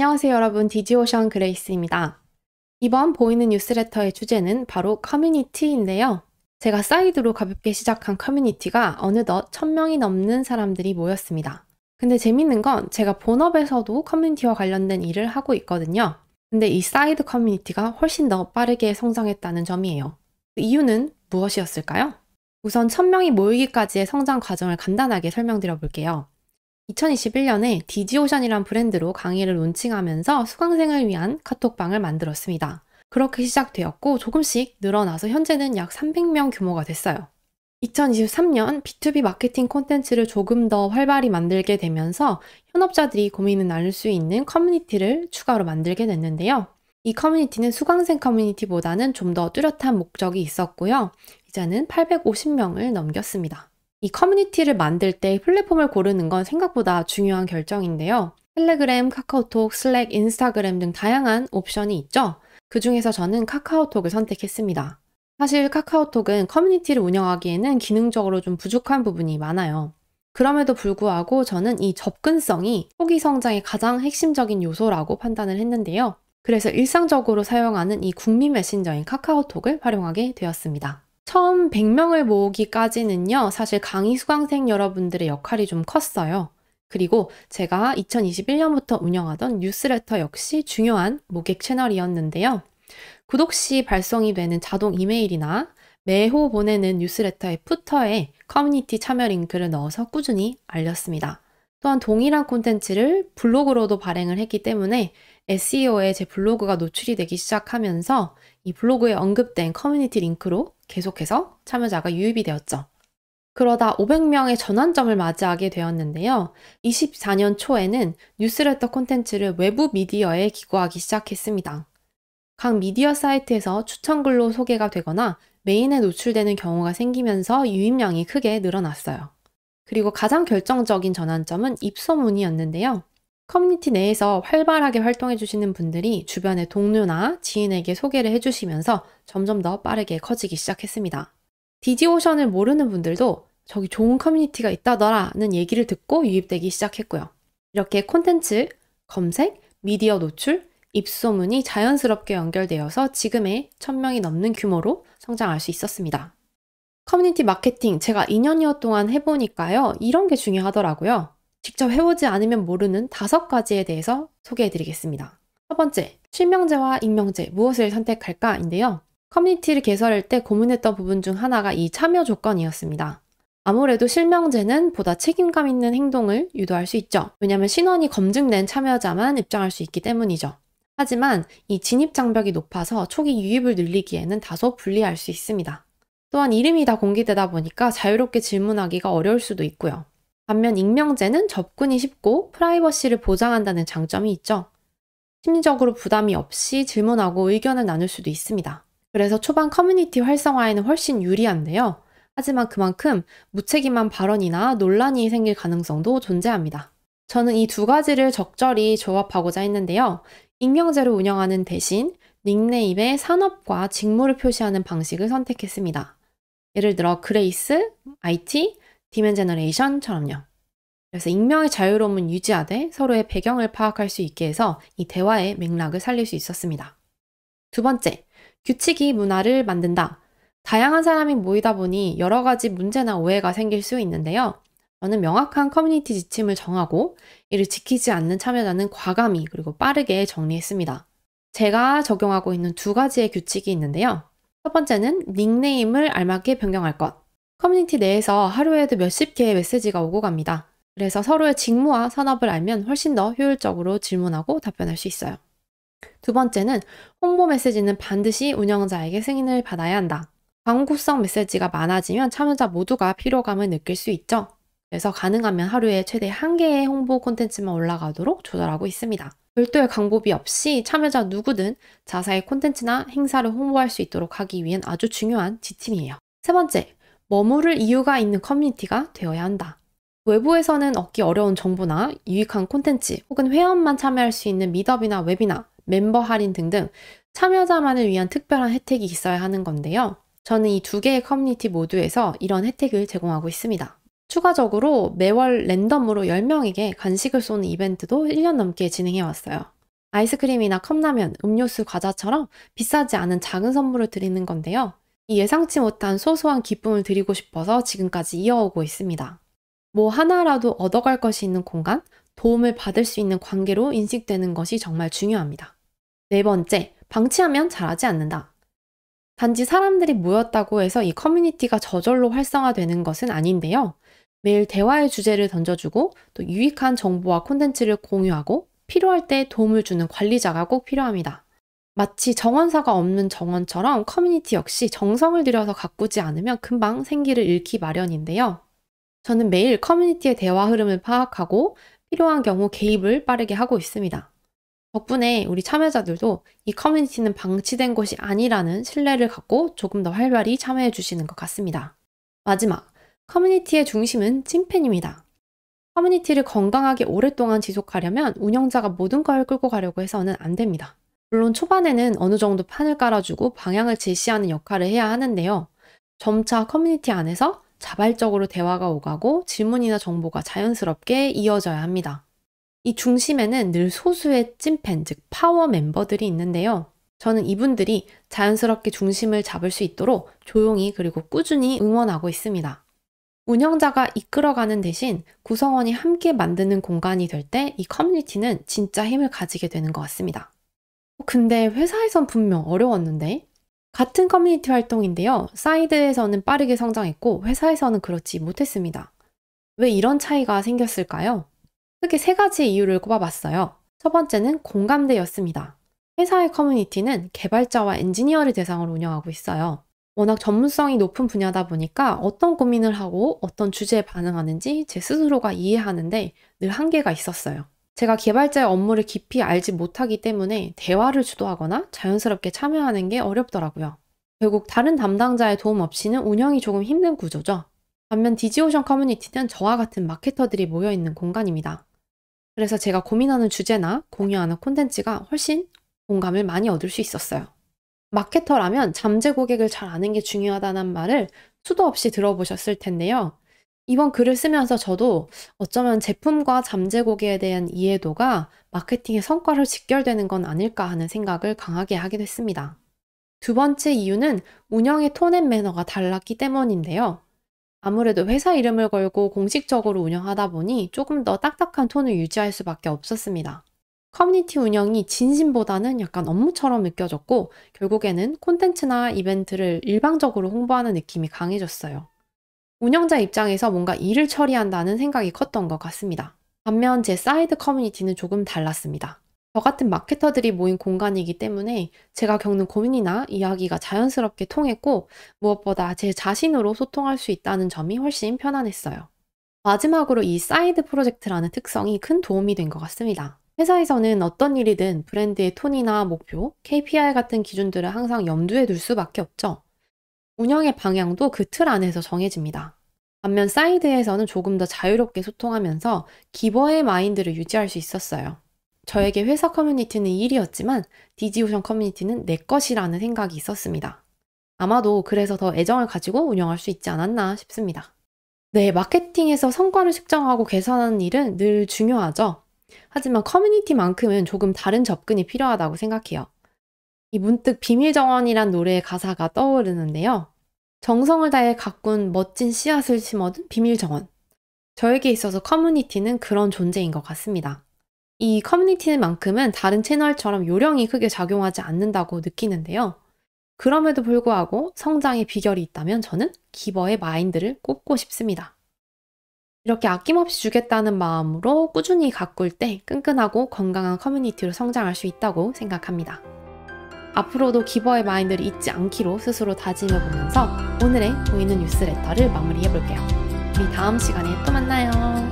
안녕하세요 여러분, 디지오션 그레이스입니다. 이번 보이는 뉴스레터의 주제는 바로 커뮤니티인데요. 제가 사이드로 가볍게 시작한 커뮤니티가 어느덧 1000명이 넘는 사람들이 모였습니다. 근데 재밌는 건 제가 본업에서도 커뮤니티와 관련된 일을 하고 있거든요. 근데 이 사이드 커뮤니티가 훨씬 더 빠르게 성장했다는 점이에요. 그 이유는 무엇이었을까요? 우선 1000명이 모이기까지의 성장 과정을 간단하게 설명드려 볼게요. 2021년에 디지오션이란 브랜드로 강의를 론칭하면서 수강생을 위한 카톡방을 만들었습니다. 그렇게 시작되었고 조금씩 늘어나서 현재는 약 300명 규모가 됐어요. 2023년 B2B 마케팅 콘텐츠를 조금 더 활발히 만들게 되면서 현업자들이 고민을 나눌 수 있는 커뮤니티를 추가로 만들게 됐는데요. 이 커뮤니티는 수강생 커뮤니티보다는 좀 더 뚜렷한 목적이 있었고요. 이제는 850명을 넘겼습니다. 이 커뮤니티를 만들 때 플랫폼을 고르는 건 생각보다 중요한 결정인데요. 텔레그램, 카카오톡, 슬랙, 인스타그램 등 다양한 옵션이 있죠. 그 중에서 저는 카카오톡을 선택했습니다. 사실 카카오톡은 커뮤니티를 운영하기에는 기능적으로 좀 부족한 부분이 많아요. 그럼에도 불구하고 저는 이 접근성이 초기 성장의 가장 핵심적인 요소라고 판단을 했는데요. 그래서 일상적으로 사용하는 이 국민 메신저인 카카오톡을 활용하게 되었습니다. 처음 100명을 모으기까지는요, 사실 강의 수강생 여러분들의 역할이 좀 컸어요. 그리고 제가 2021년부터 운영하던 뉴스레터 역시 중요한 모객 채널이었는데요. 구독 시 발송이 되는 자동 이메일이나 매호 보내는 뉴스레터의 푸터에 커뮤니티 참여 링크를 넣어서 꾸준히 알렸습니다. 또한 동일한 콘텐츠를 블로그로도 발행을 했기 때문에 SEO에 제 블로그가 노출이 되기 시작하면서 이 블로그에 언급된 커뮤니티 링크로 계속해서 참여자가 유입이 되었죠. 그러다 500명의 전환점을 맞이하게 되었는데요. 24년 초에는 뉴스레터 콘텐츠를 외부 미디어에 기고하기 시작했습니다. 각 미디어 사이트에서 추천글로 소개가 되거나 메인에 노출되는 경우가 생기면서 유입량이 크게 늘어났어요. 그리고 가장 결정적인 전환점은 입소문이었는데요. 커뮤니티 내에서 활발하게 활동해 주시는 분들이 주변의 동료나 지인에게 소개를 해주시면서 점점 더 빠르게 커지기 시작했습니다. 디지오션을 모르는 분들도 저기 좋은 커뮤니티가 있다더라는 얘기를 듣고 유입되기 시작했고요. 이렇게 콘텐츠, 검색, 미디어 노출, 입소문이 자연스럽게 연결되어서 지금의 1000명이 넘는 규모로 성장할 수 있었습니다. 커뮤니티 마케팅 제가 2년여 동안 해보니까요. 이런 게 중요하더라고요. 직접 해보지 않으면 모르는 5가지에 대해서 소개해드리겠습니다. 첫 번째, 실명제와 익명제 무엇을 선택할까인데요. 커뮤니티를 개설할 때 고민했던 부분 중 하나가 이 참여 조건이었습니다. 아무래도 실명제는 보다 책임감 있는 행동을 유도할 수 있죠. 왜냐하면 신원이 검증된 참여자만 입장할 수 있기 때문이죠. 하지만 이 진입 장벽이 높아서 초기 유입을 늘리기에는 다소 불리할 수 있습니다. 또한 이름이 다 공개되다 보니까 자유롭게 질문하기가 어려울 수도 있고요. 반면 익명제는 접근이 쉽고 프라이버시를 보장한다는 장점이 있죠. 심리적으로 부담이 없이 질문하고 의견을 나눌 수도 있습니다. 그래서 초반 커뮤니티 활성화에는 훨씬 유리한데요. 하지만 그만큼 무책임한 발언이나 논란이 생길 가능성도 존재합니다. 저는 이 2가지를 적절히 조합하고자 했는데요. 익명제로 운영하는 대신 닉네임에 산업과 직무를 표시하는 방식을 선택했습니다. 예를 들어 그레이스, IT, 디맨 제너레이션처럼요. 그래서 익명의 자유로움은 유지하되 서로의 배경을 파악할 수 있게 해서 이 대화의 맥락을 살릴 수 있었습니다. 두 번째, 규칙이 문화를 만든다. 다양한 사람이 모이다 보니 여러 가지 문제나 오해가 생길 수 있는데요. 저는 명확한 커뮤니티 지침을 정하고 이를 지키지 않는 참여자는 과감히 그리고 빠르게 정리했습니다. 제가 적용하고 있는 2가지의 규칙이 있는데요. 첫 번째는 닉네임을 알맞게 변경할 것. 커뮤니티 내에서 하루에도 몇십 개의 메시지가 오고 갑니다. 그래서 서로의 직무와 산업을 알면 훨씬 더 효율적으로 질문하고 답변할 수 있어요. 두 번째는 홍보 메시지는 반드시 운영자에게 승인을 받아야 한다. 광고성 메시지가 많아지면 참여자 모두가 피로감을 느낄 수 있죠. 그래서 가능하면 하루에 최대 1개의 홍보 콘텐츠만 올라가도록 조절하고 있습니다. 별도의 광고비 없이 참여자 누구든 자사의 콘텐츠나 행사를 홍보할 수 있도록 하기 위한 아주 중요한 지침이에요. 세 번째, 머무를 이유가 있는 커뮤니티가 되어야 한다. 외부에서는 얻기 어려운 정보나 유익한 콘텐츠 혹은 회원만 참여할 수 있는 미더비나 웨비나, 멤버 할인 등등 참여자만을 위한 특별한 혜택이 있어야 하는 건데요. 저는 이 2개의 커뮤니티 모두에서 이런 혜택을 제공하고 있습니다. 추가적으로 매월 랜덤으로 10명에게 간식을 쏘는 이벤트도 1년 넘게 진행해왔어요. 아이스크림이나 컵라면, 음료수, 과자처럼 비싸지 않은 작은 선물을 드리는 건데요. 이 예상치 못한 소소한 기쁨을 드리고 싶어서 지금까지 이어오고 있습니다. 뭐 하나라도 얻어갈 것이 있는 공간, 도움을 받을 수 있는 관계로 인식되는 것이 정말 중요합니다. 네 번째, 방치하면 잘하지 않는다. 단지 사람들이 모였다고 해서 이 커뮤니티가 저절로 활성화되는 것은 아닌데요. 매일 대화의 주제를 던져주고 또 유익한 정보와 콘텐츠를 공유하고 필요할 때 도움을 주는 관리자가 꼭 필요합니다. 마치 정원사가 없는 정원처럼 커뮤니티 역시 정성을 들여서 가꾸지 않으면 금방 생기를 잃기 마련인데요. 저는 매일 커뮤니티의 대화 흐름을 파악하고 필요한 경우 개입을 빠르게 하고 있습니다. 덕분에 우리 참여자들도 이 커뮤니티는 방치된 곳이 아니라는 신뢰를 갖고 조금 더 활발히 참여해 주시는 것 같습니다. 마지막, 커뮤니티의 중심은 찐팬입니다. 커뮤니티를 건강하게 오랫동안 지속하려면 운영자가 모든 걸 끌고 가려고 해서는 안 됩니다. 물론 초반에는 어느 정도 판을 깔아주고 방향을 제시하는 역할을 해야 하는데요. 점차 커뮤니티 안에서 자발적으로 대화가 오가고 질문이나 정보가 자연스럽게 이어져야 합니다. 이 중심에는 늘 소수의 찐팬, 즉 파워 멤버들이 있는데요. 저는 이분들이 자연스럽게 중심을 잡을 수 있도록 조용히 그리고 꾸준히 응원하고 있습니다. 운영자가 이끌어가는 대신 구성원이 함께 만드는 공간이 될 때 이 커뮤니티는 진짜 힘을 가지게 되는 것 같습니다. 근데 회사에선 분명 어려웠는데? 같은 커뮤니티 활동인데요. 사이드에서는 빠르게 성장했고 회사에서는 그렇지 못했습니다. 왜 이런 차이가 생겼을까요? 크게 세 가지 이유를 꼽아봤어요. 첫 번째는 공감대였습니다. 회사의 커뮤니티는 개발자와 엔지니어를 대상으로 운영하고 있어요. 워낙 전문성이 높은 분야다 보니까 어떤 고민을 하고 어떤 주제에 반응하는지 제 스스로가 이해하는데 늘 한계가 있었어요. 제가 개발자의 업무를 깊이 알지 못하기 때문에 대화를 주도하거나 자연스럽게 참여하는 게 어렵더라고요. 결국 다른 담당자의 도움 없이는 운영이 조금 힘든 구조죠. 반면 디지오션 커뮤니티는 저와 같은 마케터들이 모여있는 공간입니다. 그래서 제가 고민하는 주제나 공유하는 콘텐츠가 훨씬 공감을 많이 얻을 수 있었어요. 마케터라면 잠재 고객을 잘 아는 게 중요하다는 말을 수도 없이 들어보셨을 텐데요. 이번 글을 쓰면서 저도 어쩌면 제품과 잠재 고객에 대한 이해도가 마케팅의 성과로 직결되는 건 아닐까 하는 생각을 강하게 하게 됐습니다. 두 번째 이유는 운영의 톤 앤 매너가 달랐기 때문인데요. 아무래도 회사 이름을 걸고 공식적으로 운영하다 보니 조금 더 딱딱한 톤을 유지할 수밖에 없었습니다. 커뮤니티 운영이 진심보다는 약간 업무처럼 느껴졌고 결국에는 콘텐츠나 이벤트를 일방적으로 홍보하는 느낌이 강해졌어요. 운영자 입장에서 뭔가 일을 처리한다는 생각이 컸던 것 같습니다. 반면 제 사이드 커뮤니티는 조금 달랐습니다. 저 같은 마케터들이 모인 공간이기 때문에 제가 겪는 고민이나 이야기가 자연스럽게 통했고 무엇보다 제 자신으로 소통할 수 있다는 점이 훨씬 편안했어요. 마지막으로 이 사이드 프로젝트라는 특성이 큰 도움이 된 것 같습니다. 회사에서는 어떤 일이든 브랜드의 톤이나 목표, KPI 같은 기준들을 항상 염두에 둘 수밖에 없죠. 운영의 방향도 그 틀 안에서 정해집니다. 반면 사이드에서는 조금 더 자유롭게 소통하면서 기버의 마인드를 유지할 수 있었어요. 저에게 회사 커뮤니티는 일이었지만 디지오션 커뮤니티는 내 것이라는 생각이 있었습니다. 아마도 그래서 더 애정을 가지고 운영할 수 있지 않았나 싶습니다. 네, 마케팅에서 성과를 측정하고 개선하는 일은 늘 중요하죠. 하지만 커뮤니티만큼은 조금 다른 접근이 필요하다고 생각해요. 이 문득 비밀정원이란 노래의 가사가 떠오르는데요. 정성을 다해 가꾼 멋진 씨앗을 심어둔 비밀정원. 저에게 있어서 커뮤니티는 그런 존재인 것 같습니다. 이 커뮤니티만큼은 다른 채널처럼 요령이 크게 작용하지 않는다고 느끼는데요. 그럼에도 불구하고 성장의 비결이 있다면 저는 기버의 마인드를 꼽고 싶습니다. 이렇게 아낌없이 주겠다는 마음으로 꾸준히 가꿀 때 끈끈하고 건강한 커뮤니티로 성장할 수 있다고 생각합니다. 앞으로도 기버의 마인드를 잊지 않기로 스스로 다짐해보면서 오늘의 보이는 뉴스레터를 마무리해볼게요. 우리 다음 시간에 또 만나요.